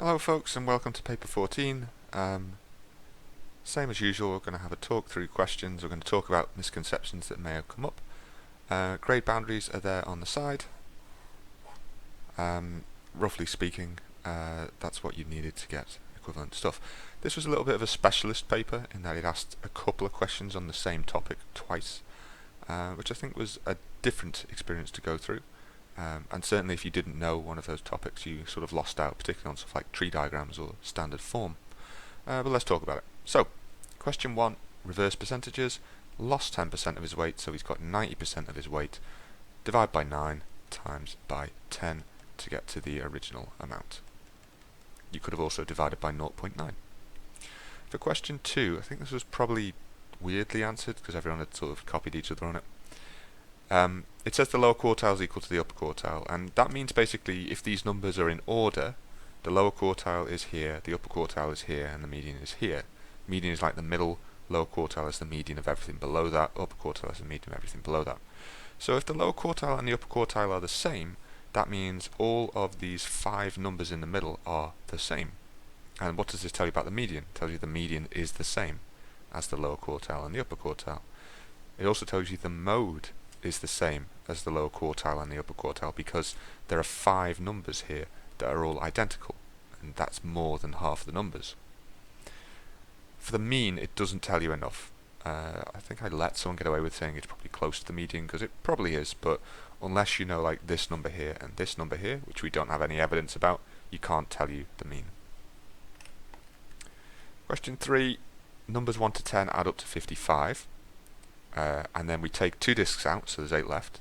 Hello folks and welcome to paper 14. Same as usual, we're going to have a talk through questions. We're going to talk about misconceptions that may have come up. Grade boundaries are there on the side. Roughly speaking, that's what you needed to get equivalent stuff. This was a little bit of a specialist paper in that it asked a couple of questions on the same topic twice, which I think was a different experience to go through. And certainly if you didn't know one of those topics, you sort of lost out, particularly on stuff like tree diagrams or standard form. But let's talk about it. So, question 1, reverse percentages. Lost 10% of his weight, so he's got 90% of his weight. Divide by 9 times by 10 to get to the original amount. You could have also divided by 0.9. For question 2, I think this was probably weirdly answered because everyone had sort of copied each other on it. It says the lower quartile is equal to the upper quartile, and that means basically if these numbers are in order, the lower quartile is here, the upper quartile is here, and the median is here. Median is like the middle, lower quartile is the median of everything below that, upper quartile is the median of everything below that. So if the lower quartile and the upper quartile are the same, that means all of these 5 numbers in the middle are the same. And what does this tell you about the median? It tells you the median is the same as the lower quartile and the upper quartile. It also tells you the mode is the same as the lower quartile and the upper quartile because there are 5 numbers here that are all identical, and that's more than half the numbers. For the mean, it doesn't tell you enough. I think I let someone get away with saying it's probably close to the median because it probably is, but unless you know like this number here and this number here, which we don't have any evidence about, you can't tell you the mean. Question 3, numbers 1 to 10 add up to 55. And then we take 2 discs out, so there's 8 left,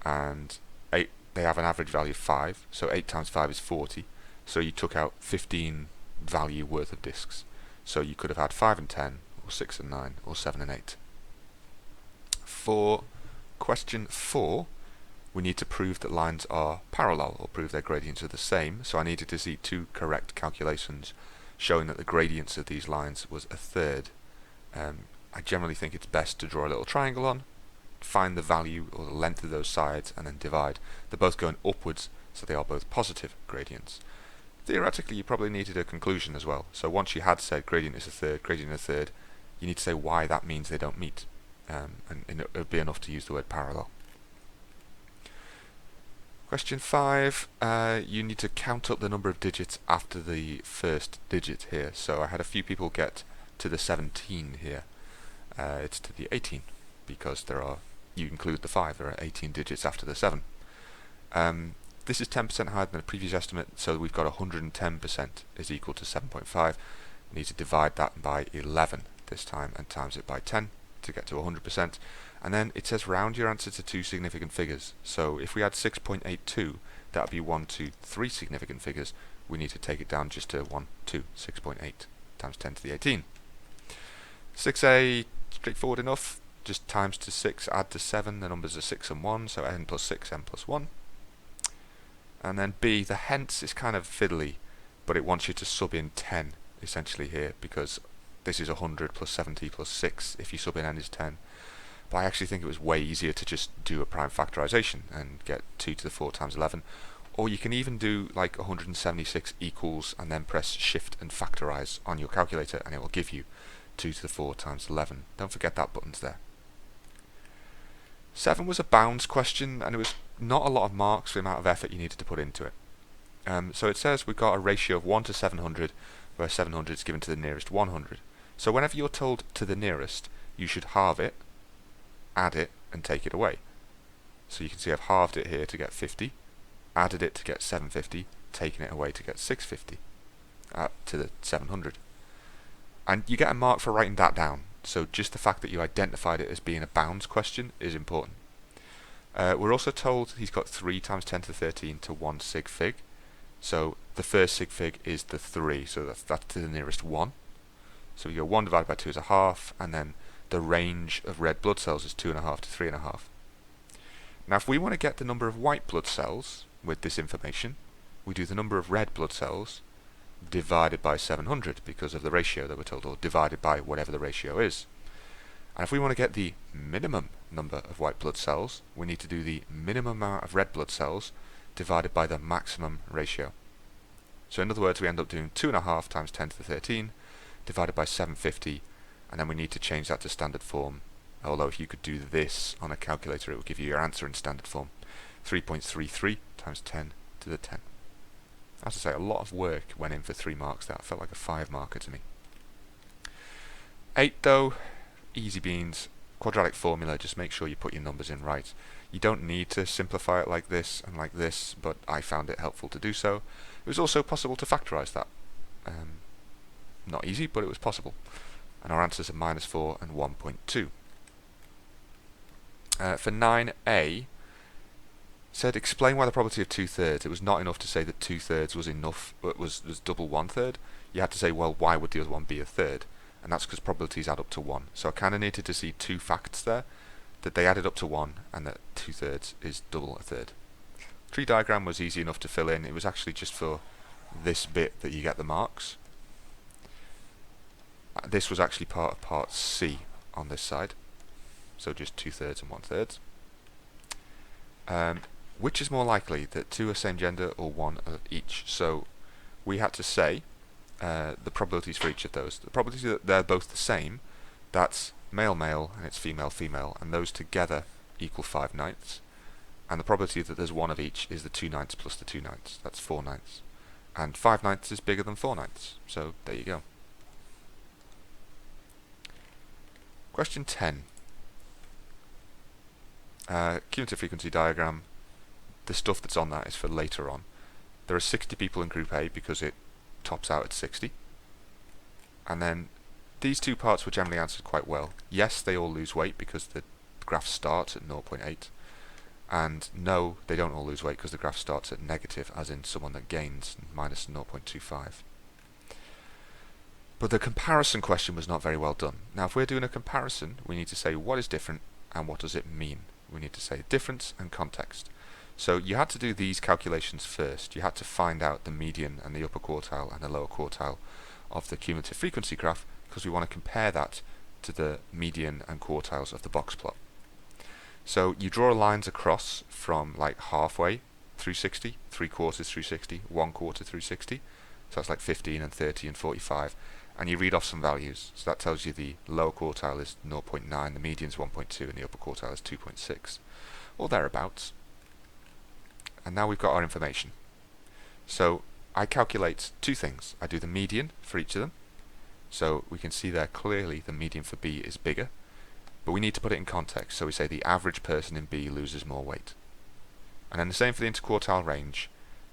and 8, they have an average value of 5, so 8 times 5 is 40, so you took out 15 value worth of discs. So you could have had 5 and 10, or 6 and 9, or 7 and 8. For question 4, we need to prove that lines are parallel, or prove their gradients are the same, so I needed to see 2 correct calculations showing that the gradients of these lines was a third. I generally think it's best to draw a little triangle on, find the value or the length of those sides, and then divide. They're both going upwards, so they are both positive gradients. Theoretically, you probably needed a conclusion as well. So once you had said gradient is a third, you need to say why that means they don't meet. And it would be enough to use the word parallel. Question 5, you need to count up the number of digits after the first digit here. So I had a few people get to the 17 here. It's to the 18 because you include the 5, there are 18 digits after the 7. This is 10% higher than the previous estimate, so we've got 110% is equal to 7.5. We need to divide that by 11 this time and times it by 10 to get to 100%. And then it says round your answer to 2 significant figures. So if we had 6.82, that would be 1, 2, 3 significant figures. We need to take it down just to 1, 2, 6.8 times 10 to the 18. 6a, straightforward enough, just times to 6, add to 7, the numbers are 6 and 1, so n plus 6, n plus 1. And then b, the hence is kind of fiddly, but it wants you to sub in 10, essentially here, because this is 100 plus 70 plus 6, if you sub in n is 10. But I actually think it was way easier to just do a prime factorization and get 2 to the 4 times 11. Or you can even do like 176 equals and then press shift and factorize on your calculator and it will give you 2 to the 4 times 11. Don't forget that button's there. 7 was a bounds question, and it was not a lot of marks for the amount of effort you needed to put into it. So it says we've got a ratio of 1 to 700, where 700 is given to the nearest 100. So whenever you're told to the nearest, you should halve it, add it, and take it away. So you can see I've halved it here to get 50, added it to get 750, taken it away to get 650, to the 700. And you get a mark for writing that down, so just the fact that you identified it as being a bounds question is important. We're also told he's got 3 times 10 to the 13 to 1 sig fig, so the first sig fig is the 3, so that's to the nearest 1. So we go 1 divided by 2 is a half, and then the range of red blood cells is 2.5 to 3.5. Now if we want to get the number of white blood cells with this information, we do the number of red blood cells divided by 700 because of the ratio that we're told, or divided by whatever the ratio is. And if we want to get the minimum number of white blood cells, we need to do the minimum amount of red blood cells divided by the maximum ratio. So in other words, we end up doing 2.5 times 10 to the 13 divided by 750, and then we need to change that to standard form. Although if you could do this on a calculator, it would give you your answer in standard form. 3.33 times 10 to the 10. As I say, a lot of work went in for 3 marks. That felt like a 5 marker to me. 8 though, easy beans. Quadratic formula, just make sure you put your numbers in right. You don't need to simplify it like this and like this, but I found it helpful to do so. It was also possible to factorise that. Not easy, but it was possible. And our answers are -4 and 1.2. For 9a, said explain why the probability of 2/3. It was not enough to say that 2/3 was enough, but was double 1/3. You had to say, well, why would the other one be a third? And that's because probabilities add up to 1. So I kind of needed to see 2 facts there, that they added up to 1 and that 2/3 is double a third. Tree diagram was easy enough to fill in. It was actually just for this bit that you get the marks. This was actually part of part C on this side, so just 2/3 and 1/3. Which is more likely, that 2 are same gender or 1 are each? So we had to say the probabilities for each of those. The probability that they're both the same, that's male male and it's female female, and those together equal 5/9. And the probability that there's 1 of each is the 2/9 plus the 2/9. That's 4/9. And 5/9 is bigger than 4/9. So there you go. Question 10. Cumulative frequency diagram. The stuff that's on that is for later on. There are 60 people in group A because it tops out at 60. And then these 2 parts were generally answered quite well. Yes, they all lose weight because the graph starts at 0.8. And no, they don't all lose weight because the graph starts at negative, as in someone that gains, minus 0.25. But the comparison question was not very well done. Now, if we're doing a comparison, we need to say what is different and what does it mean. We need to say difference and context. So you had to do these calculations first. You had to find out the median and the upper quartile and the lower quartile of the cumulative frequency graph, because we want to compare that to the median and quartiles of the box plot. So you draw lines across from like halfway through 60, 3/4 through 60, 1/4 through 60. So that's like 15 and 30 and 45. And you read off some values. So that tells you the lower quartile is 0.9, the median is 1.2, and the upper quartile is 2.6, or thereabouts. And now we've got our information. So I calculate 2 things. I do the median for each of them. So we can see there clearly the median for B is bigger. But we need to put it in context. So we say the average person in B loses more weight. And then the same for the interquartile range.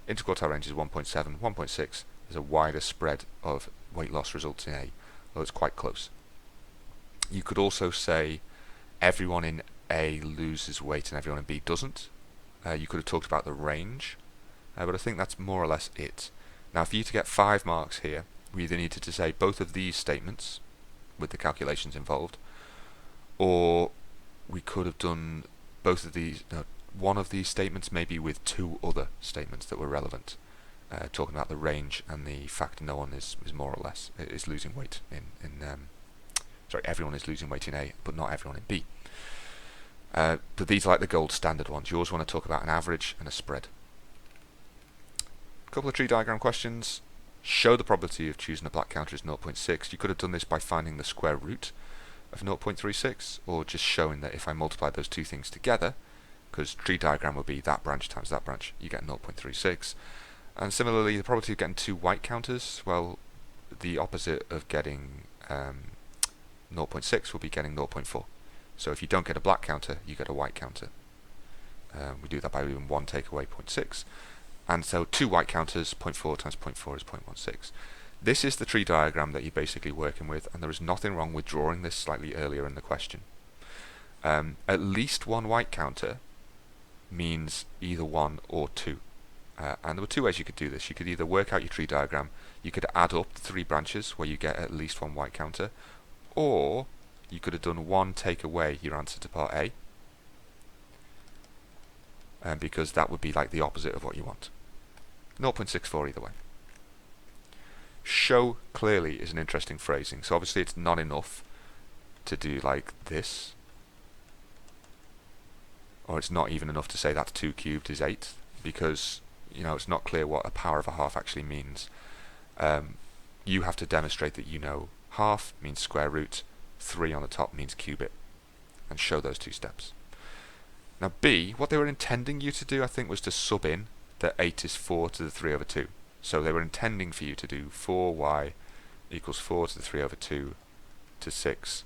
Interquartile range is 1.7, 1.6. There's a wider spread of weight loss results in A, although it's quite close. You could also say everyone in A loses weight and everyone in B doesn't. You could have talked about the range, but I think that's more or less it. Now, for you to get 5 marks here, we either needed to say both of these statements with the calculations involved, or we could have done both of these, one of these statements maybe with 2 other statements that were relevant, talking about the range and the fact no one is more or less is losing weight everyone is losing weight in A, but not everyone in B. But these are like the gold standard ones. You always want to talk about an average and a spread. A couple of tree diagram questions. Show the probability of choosing a black counter is 0.6. You could have done this by finding the square root of 0.36, or just showing that if I multiply those 2 things together, because tree diagram would be that branch times that branch, you get 0.36. And similarly, the probability of getting 2 white counters, well, the opposite of getting 0.6 will be getting 0.4. So if you don't get a black counter, you get a white counter. We do that by doing 1 take away 0.6. And so 2 white counters, 0.4 times 0.4 is 0.16. This is the tree diagram that you're basically working with, and there is nothing wrong with drawing this slightly earlier in the question. At least 1 white counter means either 1 or 2. And there were 2 ways you could do this. You could either work out your tree diagram, you could add up the 3 branches where you get at least 1 white counter, or you could have done 1 take away your answer to part A, because that would be like the opposite of what you want. 0.64 either way. Show clearly is an interesting phrasing. So obviously it's not enough to do like this, or it's not even enough to say that's 2 cubed is 8, because it's not clear what a power of a half actually means, you have to demonstrate that you know half means square root, 3 on the top means cube it, and show those 2 steps. Now B, what they were intending you to do, I think, was to sub in that 8 is 4 to the 3 over 2. So they were intending for you to do 4y equals 4 to the 3 over 2 to 6,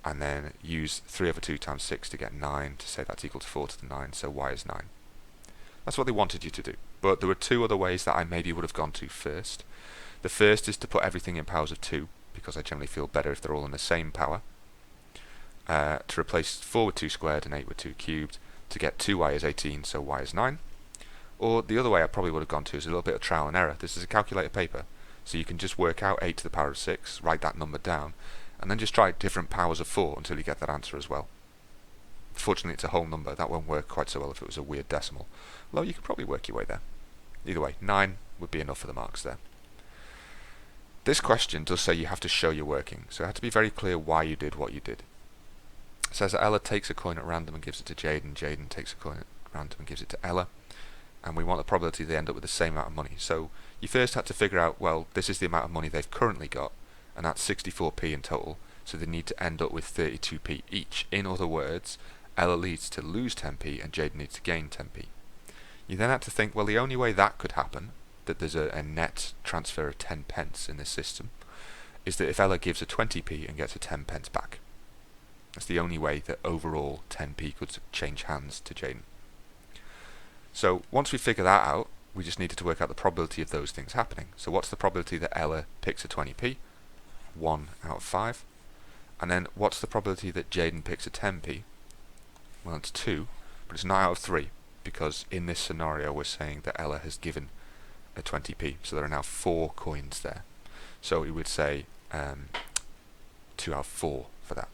and then use 3 over 2 times 6 to get 9 to say that's equal to 4 to the 9, so y is 9. That's what they wanted you to do. But there were 2 other ways that I maybe would have gone to first. The first is to put everything in powers of 2, because I generally feel better if they're all in the same power. To replace 4 with 2 squared and 8 with 2 cubed to get 2y is 18, so y is 9. Or the other way I probably would have gone to is a little bit of trial and error. This is a calculator paper, so you can just work out 8 to the power of 6, write that number down, and then just try different powers of 4 until you get that answer as well. Fortunately, it's a whole number. That won't work quite so well if it was a weird decimal, although you could probably work your way there. Either way, 9 would be enough for the marks there. This question does say you have to show your working, so it had to be very clear why you did what you did. It says that Ella takes a coin at random and gives it to Jaden. Jaden takes a coin at random and gives it to Ella. And we want the probability they end up with the same amount of money. So you first had to figure out, well, this is the amount of money they've currently got, and that's 64p in total, so they need to end up with 32p each. In other words, Ella needs to lose 10p and Jaden needs to gain 10p. You then had to think, well, the only way that could happen, that there's a net transfer of 10 pence in this system, is that if Ella gives a 20p and gets a 10 pence back. That's the only way that overall 10p could change hands to Jaden. So once we figure that out, we just needed to work out the probability of those things happening. So what's the probability that Ella picks a 20p? 1 out of 5. And then what's the probability that Jaden picks a 10p? Well, it's 2, but it's not out of 3, because in this scenario we're saying that Ella has given a 20p, so there are now 4 coins there. So we would say 2 out of 4 for that.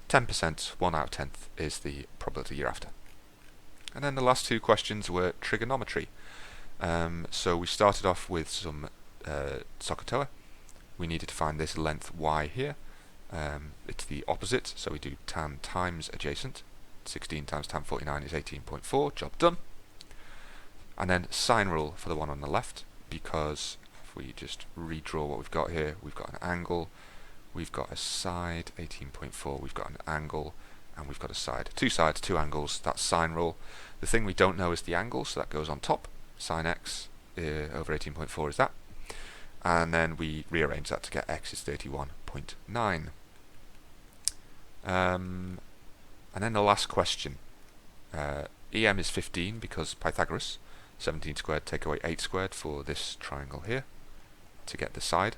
10%, 1 out of 10th is the probability you're after. And then the last 2 questions were trigonometry. So we started off with some SOHCAHTOA. We needed to find this length y here. It's the opposite, so we do tan times adjacent. 16 times tan 49 is 18.4, job done. And then sine rule for the one on the left, because if we just redraw what we've got here, we've got an angle, we've got a side, 18.4, we've got an angle, and we've got a side. 2 sides, 2 angles, that's sine rule. The thing we don't know is the angle, so that goes on top. Sine x over 18.4 is that. And then we rearrange that to get x is 31.9. And then the last question. EM is 15 because Pythagoras. 17 squared take away 8 squared for this triangle here to get the side.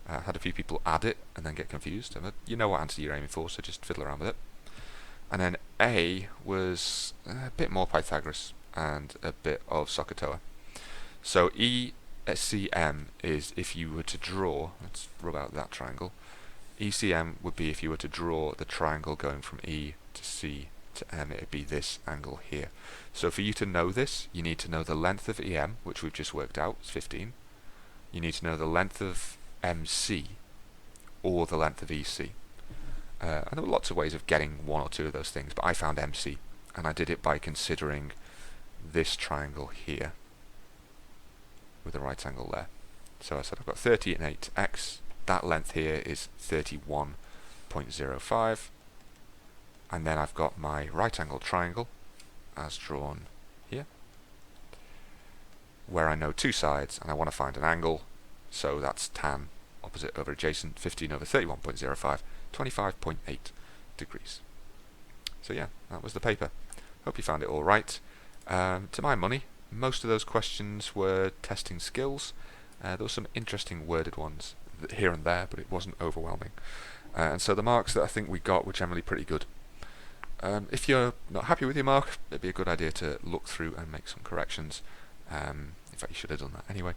Had a few people add it and then get confused. You know what answer you're aiming for, so just fiddle around with it. And then A was a bit more Pythagoras and a bit of SOHCAHTOA. So ECM is if you were to draw, let's rub out that triangle. ECM would be if you were to draw the triangle going from E to C to M, it would be this angle here. So for you to know this, you need to know the length of EM, which we've just worked out, is 15. You need to know the length of MC, or the length of EC. And there were lots of ways of getting one or two of those things, but I found MC, and I did it by considering this triangle here, with a right angle there. So I said I've got 30 and 8x, that length here is 31.05, and then I've got my right angle triangle, as drawn here, where I know 2 sides, and I want to find an angle, so that's tan opposite over adjacent, 15 over 31.05, 25.8 degrees. So yeah, that was the paper. Hope you found it all right. To my money, most of those questions were testing skills. There were some interesting worded ones here and there, but it wasn't overwhelming. And so the marks that I think we got were generally pretty good. If you're not happy with your mark, it'd be a good idea to look through and make some corrections. In fact, you should have done that anyway.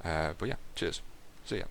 But yeah, cheers. See ya.